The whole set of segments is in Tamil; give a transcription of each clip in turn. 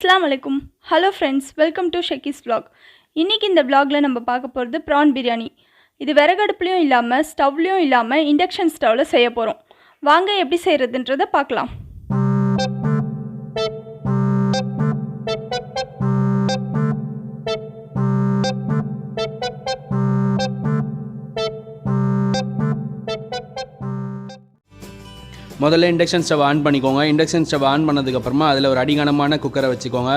Assalamualaikum. Hello friends, welcome to Shaki's vlog. இன்னைக்கு இந்த vlogல நம்ம பார்க்க போகிறது prawn biryani. இது விறகடுப்புலையும் இல்லாமல் ஸ்டவ்லையும் இல்லாமல் இண்டக்ஷன் ஸ்டவ்வில் செய்ய போகிறோம். வாங்க எப்படி செய்கிறதுன்றதை பார்க்கலாம். முதல்ல இண்டக்ஷன் ஸ்டவ் ஆன் பண்ணிக்கோங்க. இண்டக்ஷன் ஸ்டவ் ஆன் பண்ணதுக்கப்புறமா அதில் ஒரு அடிகனமான குக்கரை வச்சுக்கோங்க.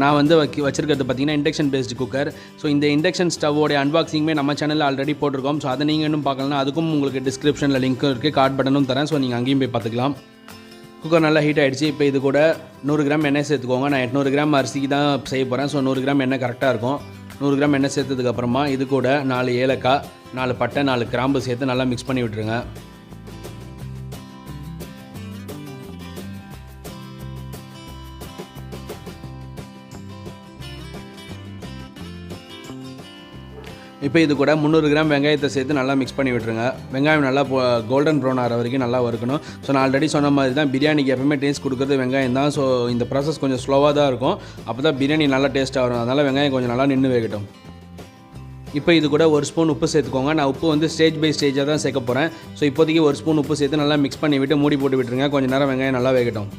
நான் வந்து வச்சுருக்கிறது பார்த்திங்கன்னா இண்டக்ஷன் பேஸ்டு குக்கர். ஸோ இந்த இண்டக்ஷன் ஸ்டவ்வோடைய அன்பாக்சிங்குமே நம்ம சேனலில் ஆல்ரெடி போட்டிருக்கோம். ஸோ அதை நீங்கள் இன்னும் பார்க்கலன்னா அதுக்கும் உங்களுக்கு டிஸ்கிரிப்ஷனில் லிங்க் இருக்குது, கார்ட் பட்டனும் தரேன். ஸோ நீங்கள் அங்கேயும் போய் பார்த்துக்கலாம். குக்கர் நல்லா ஹீட் ஆகிடுச்சு. இப்போ இது கூட 100 கிராம் எண்ணெய் சேர்த்துக்கோங்க. நான் 800 கிராம் அரிசிக்கு தான் செய்ய போகிறேன். ஸோ 100 கிராம் எண்ணெய் கரெக்டாக இருக்கும். 100 கிராம் எண்ணெய் சேர்த்ததுக்கப்புறமா இது கூட 4 ஏலக்காய், 4 பட்டை, 4 கிராம்பு சேர்த்து நல்லா மிக்ஸ் பண்ணி விட்டுருங்க. இப்போ இது கூட 300 கிராம் வெங்காயத்தை சேர்த்து நல்லா மிக்ஸ் பண்ணி விட்டுருங்க. வெங்காயம் நல்லா கோல்டன் ப்ரௌன் ஆகிற வரைக்கும் நல்லா வறுக்கணும். ஸோ நான் ஆல்ரெடி சொன்ன மாதிரி தான் பிரியாணிக்கு எப்பவுமே டேஸ்ட் கொடுக்குறது வெங்காயம் தான். ஸோ இந்த ப்ராசஸ் கொஞ்சம் ஸ்லோவாக தான் இருக்கும். அப்போ தான் பிரியாணி நல்லா டேஸ்ட்டாக வரும். அதனால் வெங்காயம் கொஞ்சம் நல்லா நின்று வேகட்டும். இப்போ இது கூட 1 ஸ்பூன் உப்பு சேர்த்துக்கோங்க. நான் உப்பு வந்து ஸ்டேஜ் பை ஸ்டேஜாக தான் சேர்க்க போகிறேன். ஸோ இப்போதைக்கு 1 ஸ்பூன் உப்பு சேர்த்து நல்லா மிக்ஸ் பண்ணி விட்டு மூடி போட்டு விட்டுருங்க. கொஞ்சம் நேரம் வெங்காயம் நல்லா வேகட்டும்.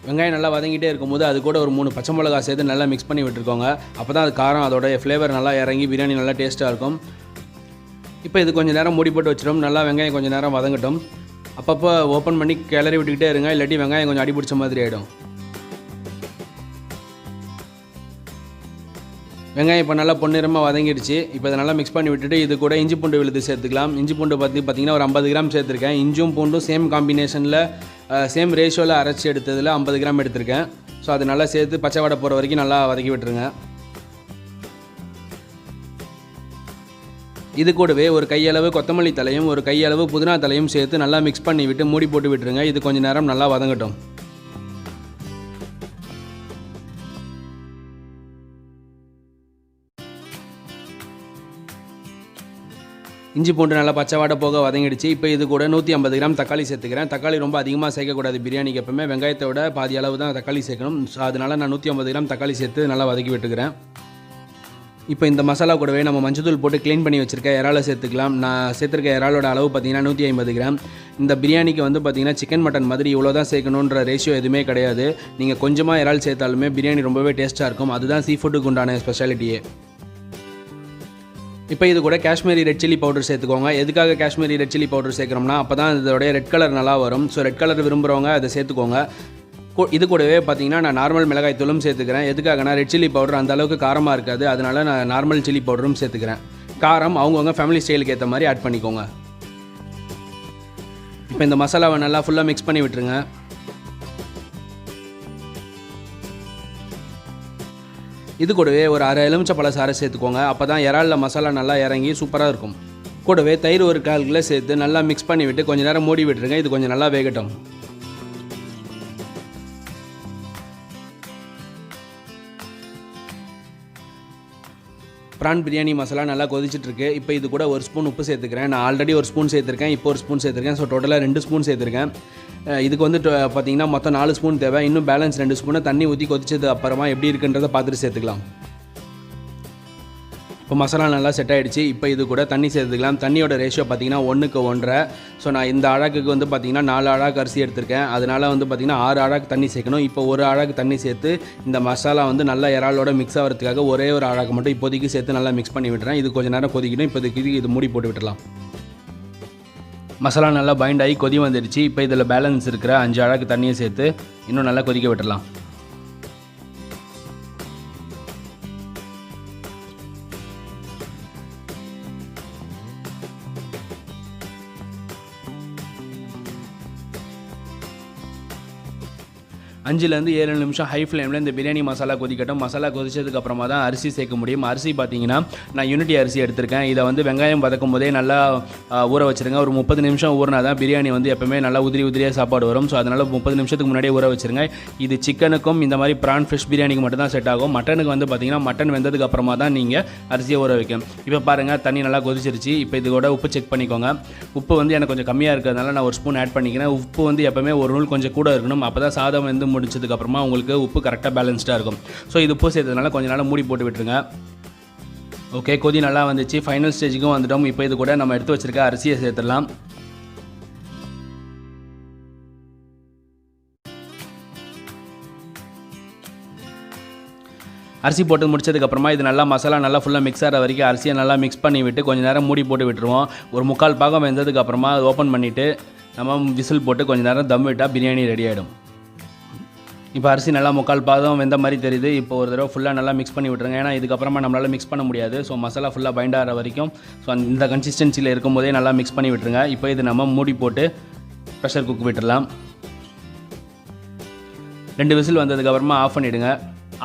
வெங்காயம் நல்லா வதங்கிட்டே இருக்கும்போது அது கூட ஒரு 3 பச்சை மிளகா சேர்த்து நல்லா மிக்ஸ் பண்ணி விட்டுருக்கோங்க. அப்போ தான் அது காரம் அதோடைய ஃப்ளேவர் நல்லா இறங்கி பிரியாணி நல்லா டேஸ்ட்டாக இருக்கும். இப்போ இது கொஞ்சம் நேரம் மூடி போட்டு வச்சிடும். நல்லா வெங்காயம் கொஞ்சம் நேரம் வதங்கட்டும். அப்பப்போ ஓப்பன் பண்ணி கிளறி விட்டுக்கிட்டே இருங்க, இல்லாட்டி வெங்காயம் கொஞ்சம் அடி பிடிச்ச மாதிரி ஆகிடும். வெங்காயம் இப்போ நல்லா பொன்னிறமாக வதங்கிடுச்சு. இப்போ இதை நல்லா மிக்ஸ் பண்ணி விட்டுட்டு இது கூட இஞ்சி பூண்டு விழுது சேர்த்துக்கலாம். இஞ்சி பூண்டு பார்த்திங்கன்னா ஒரு 50 கிராம் சேர்த்துருக்கேன். இஞ்சும் பூண்டும் சேம் காம்பினேஷனில் சேம் ரேஷியோவில் அரைச்சி எடுத்ததில் 50 கிராம் எடுத்திருக்கேன். ஸோ அது நல்லா சேர்த்து பச்சை வடை போகிற வரைக்கும் நல்லா வதக்கி விட்டுருங்க. இது கூடவே ஒரு கையளவு கொத்தமல்லி தலையும் ஒரு கையளவு புதினா தலையும் சேர்த்து நல்லா மிக்ஸ் பண்ணி விட்டு மூடி போட்டு விட்டுருங்க. இது கொஞ்சம் நேரம் நல்லா வதங்கட்டும். இஞ்சி பூண்டு நல்லா பச்சை வாடை போக வதங்கிடுச்சு. இப்போ இது கூட 150 கிராம் தக்காளி சேர்த்துக்கிறேன். தக்காளி ரொம்ப அதிகமாக சேர்க்கக்கூடாது பிரியாணிக்கு. எப்பவுமே வெங்காயத்தை விட பாதி அளவு தான் தக்காளி சேர்க்கணும். ஸோ அதனால் நான் 150 கிராம் தக்காளி சேர்த்து நல்லா வதக்கி விட்டுக்கிறேன். இப்போ இந்த மசாலா கூடவே நம்ம மஞ்சத்தூள் போட்டு க்ளீன் பண்ணி வச்சுருக்க இறாலை சேர்த்துக்கலாம். நான் சேர்த்துருக்க இறாலோட அளவு பார்த்திங்கன்னா 150 கிராம். இந்த பிரியாணிக்கு வந்து பார்த்திங்கன்னா சிக்கன் மட்டன் மாதிரி இவ்வளோ தான் சேர்க்கணுன்ற ரேஷியோ எதுவுமே கிடையாது. நீங்கள் கொஞ்சமாக இறால் சேர்த்தாலுமே பிரியாணி ரொம்பவே டேஸ்ட்டாக இருக்கும். அதுதான் சீ ஃபுட்டுக்கு உண்டான ஸ்பெஷாலிட்டியே. இப்போ இது கூட காஷ்மீரி ரெட் சில்லி பவுடர் சேர்த்துக்கோங்க. எதுக்காக காஷ்மீரி ரெட் சில்லி பவுடர் சேர்க்குறோம்னா அப்போ தான் இதோடைய ரெட் கலர் நல்லா வரும். ஸோ ரெட் கலர் விரும்புகிறவங்க அதை சேர்த்துக்கோங்க. இது கூடவே பார்த்தீங்கன்னா நான் நார்மல் மிளகாய் தூளும் சேர்த்துக்கிறேன். எதுக்காகனா ரெட் சில்லி பவுடர் அந்த அளவுக்கு காரமாக இருக்காது. அதனால நான் நார்மல் சில்லி பவுடரும் சேர்த்துக்கிறேன். காரம் அவங்கவுங்க ஃபேமிலி ஸ்டைலுக்கு ஏற்ற மாதிரி ஆட் பண்ணிக்கோங்க. இப்போ இந்த மசாலாவை நல்லா ஃபுல்லாக மிக்ஸ் பண்ணி விட்டுருங்க. இது கூடவே ஒரு அரை எலுமிச்சப்பழ சாறை சேர்த்துக்கோங்க. அப்போ தான் இறாலில் மசாலா நல்லா இறங்கி சூப்பராக இருக்கும். கூடவே தயிர் ஒரு 1/4 கிலோ சேர்த்து நல்லா மிக்ஸ் பண்ணி விட்டு கொஞ்சம் நேரம் மூடி விட்டுருங்க. இது கொஞ்சம் நல்லா வேகட்டும். ப்ரான் பிரியாணி மசாலா நல்லா கொதிச்சிட்ருக்கு. இப்போ இது கூட 1 ஸ்பூன் உப்பு சேர்த்துக்கிறேன். நான் ஆல்ரெடி 1 ஸ்பூன் சேர்த்துருக்கேன், இப்போ 1 ஸ்பூன் சேர்த்துருக்கேன். ஸோ டோட்டலாக 2 ஸ்பூன் சேர்த்துருக்கேன். இதுக்கு வந்து பார்த்திங்கன்னா மொத்தம் 4 ஸ்பூன் தேவை. இன்னும் பேலன்ஸ் 2 ஸ்பூனை தண்ணி ஊற்றி கொதிச்சது அப்புறமா எப்படி இருக்குன்றதை பார்த்துட்டு சேர்த்துக்கலாம். இப்போ மசாலா நல்லா செட் ஆகிடுச்சு. இப்போ இது கூட தண்ணி சேர்த்துக்கலாம். தண்ணியோட ரேஷியோ பார்த்திங்கன்னா 1க்கு 1.5. ஸோ நான் இந்த அழகுக்கு வந்து பார்த்திங்கன்னா 4 அழகு அரிசி எடுத்திருக்கேன். அதனால் வந்து பார்த்திங்கன்னா 6 அழகு தண்ணி சேர்க்கணும். இப்போ 1 அழகு தண்ணி சேர்த்து இந்த மசாலா வந்து நல்லா இறாலோட மிக்ஸ் ஆகிறதுக்காக ஒரே ஒரு அழகு மட்டும் இப்போதைக்கு சேர்த்து நல்லா மிக்ஸ் பண்ணி விட்டுறேன். இது கொஞ்சம் நேரம் கொதிக்கணும். இப்போதைக்கு இது மூடி போட்டு விட்டுடலாம். மசாலா நல்லா பைண்ட் ஆகி கொதி வந்துடுச்சு. இப்போ இதில் பேலன்ஸ் இருக்கிற 5 அழகு தண்ணியை சேர்த்து இன்னும் நல்லா கொதிக்க விட்டுடலாம். 5லேருந்து 7 நிமிஷம் ஹை ஃப்ளேமில் இந்த பிரியாணி மசாலா கொதிக்கட்டும். மசாலா கொதிச்சதுக்கப்புறமா தான் அரிசி சேர்க்க முடியும். அரிசி பார்த்தீங்கன்னா நான் யூனிட்டி அரிசி எடுத்திருக்கேன். இதை வந்து வெங்காயம் வதக்கும் போதே நல்லா ஊற வச்சுருங்க. ஒரு 30 நிமிஷம் ஊறினா தான் பிரியாணி வந்து எப்போவுமே நல்லா உதிரியாக சாப்பாடு வரும். ஸோ அதனால் 30 நிமிஷத்துக்கு முன்னாடியே ஊற வச்சுருங்க. இது சிக்கனுக்கும் இந்த மாதிரி ப்ரான் ஃபிஷ் பிரியாணிக்கு மட்டும் தான் செட் ஆகும். மட்டனுக்கு வந்து பார்த்தீங்கன்னா மட்டன் வெந்ததுக்கு அப்புறமா தான் நீங்கள் அரிசியை ஊற வைக்கணும். இப்போ பாருங்கள் தண்ணி நல்லா கொதிச்சிருச்சு. இப்போ இதோட உப்பு செக் பண்ணிக்கோங்க. உப்பு வந்து எனக்கு கொஞ்சம் கம்மியாக இருக்கிறதுனால நான் ஒரு ஸ்பூன் ஆட் பண்ணிக்கிறேன். உப்பு வந்து எப்போவுமே ஒரு நூல் கொஞ்சம் கூட இருக்கணும். அப்போ தான் சாதம் வந்து முடிச்சதுக்கப்புறமா உங்களுக்கு உப்பு கரெக்டாக பேலன்ஸ்டாக இருக்கும். ஸோ இது உப்பு சேர்த்ததுனால கொஞ்சம் நாள் மூடி போட்டு விட்டுருங்க. ஓகே, கொதி நல்லா வந்துச்சு. ஃபைனல் ஸ்டேஜுக்கும் வந்துட்டோம். இப்போ இது கூட நம்ம எடுத்து வச்சுருக்க அரிசியை சேர்த்துடலாம். அரிசி போட்டு முடிச்சதுக்கப்புறமா இது நல்லா மசாலா நல்லா ஃபுல்லாக மிக்ஸ் ஆகிற வரைக்கும் அரிசியை நல்லா மிக்ஸ் பண்ணி விட்டு கொஞ்சம் நேரம் மூடி போட்டு விட்டுருவோம். ஒரு 3/4 பாகம் வெந்ததுக்கப்புறமா ஓப்பன் பண்ணிவிட்டு நம்ம விசில் போட்டு கொஞ்சம் நேரம் தம் விட்டால் பிரியாணி ரெடி ஆகிடும். இப்போ அரிசி நல்லா 3/4 பாகம் வெந்த மாதிரி தெரியுது. இப்போ ஒரு தடவை ஃபுல்லாக நல்லா மிக்ஸ் பண்ணி விட்டுருங்க. ஏன்னா இதுக்கப்புறமா நம்மளால் மிக்ஸ் பண்ண முடியாது. ஸோ மசாலா ஃபுல்லாக பைண்ட் ஆகிற வரைக்கும் இந்த கன்சிஸ்டன்சியில் இருக்கும்போதே நல்லா மிக்ஸ் பண்ணி விட்டுருங்க. இப்போ இது நம்ம மூடி போட்டு ப்ரெஷர் குக் விட்டுடலாம். 2 விசில் வந்ததுக்கப்புறமா ஆஃப் பண்ணிவிடுங்க.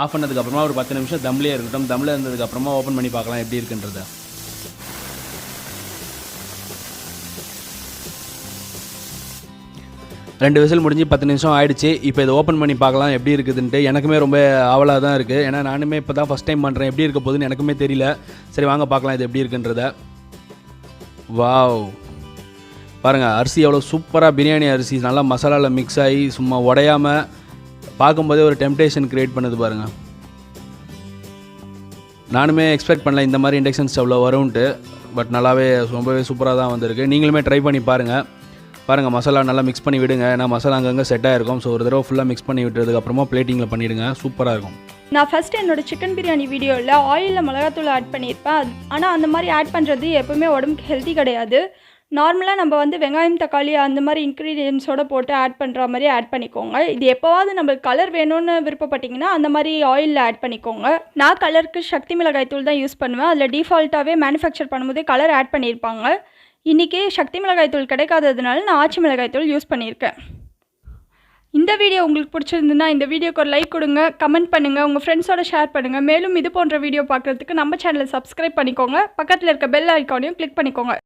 ஆஃப் பண்ணதுக்கப்புறமா ஒரு 10 நிமிஷம் தம்லேயே இருக்கட்டும். தம்மில் இருந்ததுக்கப்புறமா ஓப்பன் பண்ணி பார்க்கலாம் எப்படி இருக்குன்றத. ரெண்டு விசில் முடிஞ்சு 10 நிமிஷம் ஆயிடுச்சு. இப்போ இதை ஓப்பன் பண்ணி பார்க்கலாம் எப்படி இருக்குதுன்ட்டு. எனக்குமே ரொம்ப ஆவலாக தான் இருக்குது. ஏன்னா நானுமே இப்போ தான் ஃபஸ்ட் டைம் பண்ணுறேன். எப்படி இருக்க போகுதுன்னு எனக்குமே தெரியல. சரி வாங்க பார்க்கலாம் இது எப்படி இருக்குன்றத. வாவ், பாருங்கள் அரிசி எவ்வளோ சூப்பராக பிரியாணி அரிசி நல்லா மசாலாவில் மிக்ஸ் ஆகி சும்மா உடையாமல் பார்க்கும்போதே ஒரு டெம்டேஷன் க்ரியேட் பண்ணுது பாருங்கள். நானுமே எக்ஸ்பெக்ட் பண்ணல இந்த மாதிரி இண்டக்ஷன் ஸ்டவ்வில் வரும்ன்ட்டு. பட் நல்லாவே ரொம்பவே சூப்பராக தான் வந்திருக்கு. நீங்களுமே ட்ரை பண்ணி பாருங்கள் மசாலா நல்லா மிக்ஸ் பண்ணி விடுங்க. ஏன்னா மசாலா அங்கங்கே செட் ஆகிருக்கும். ஸோ ஒரு தடவை ஃபுல்லாக மிக்ஸ் பண்ணி விட்டுறதுக்கப்புறமா பிளேட்டிங்கில் பண்ணிவிடுங்க. சூப்பராக இருக்கும். நான் ஃபஸ்ட்டு என்னோடய சிக்கன் பிரியாணி வீடியோவில் ஆயிலில் மிளகாத்தூள் ஆட் பண்ணியிருப்பேன். ஆனால் அந்த மாதிரி ஆட் பண்ணுறது எப்போவுமே உடம்புக்கு ஹெல்த்தி கிடையாது. நார்மலாக நம்ம வந்து வெங்காயம் தக்காளி அந்த மாதிரி இன்க்ரீடியன்ஸோடு போட்டு ஆட் பண்ணுற மாதிரி ஆட் பண்ணிக்கோங்க. இது எப்போவாவது நம்மளுக்கு கலர் வேணும்னு விருப்பப்பட்டிங்கன்னா அந்த மாதிரி ஆயிலில் ஆட் பண்ணிக்கோங்க. நான் கலருக்கு சக்தி மிளகாய் தூள் தான் யூஸ் பண்ணுவேன். அதில் டிஃபால்ட்டாகவே மேனுஃபேக்சர் பண்ணும்போதே கலர் ஆட் பண்ணியிருப்பாங்க. இன்றைக்கி சக்தி மிளகாய் தூள் கிடைக்காததுனால நான் ஆச்சி மிளகாய் தூள் யூஸ் பண்ணியிருக்கேன். இந்த வீடியோ உங்களுக்கு பிடிச்சிருந்துன்னா இந்த வீடியோக்கு ஒரு லைக் கொடுங்க, கமெண்ட் பண்ணுங்கள், உங்கள் ஃப்ரெண்ட்ஸோட ஷேர் பண்ணுங்கள். மேலும் இது போன்ற வீடியோ பார்க்குறதுக்கு நம்ம சேனலை சப்ஸ்கிரைப் பண்ணிக்கோங்க. பக்கத்தில் இருக்க பெல் ஐக்கானையும் கிளிக் பண்ணிக்கோங்க.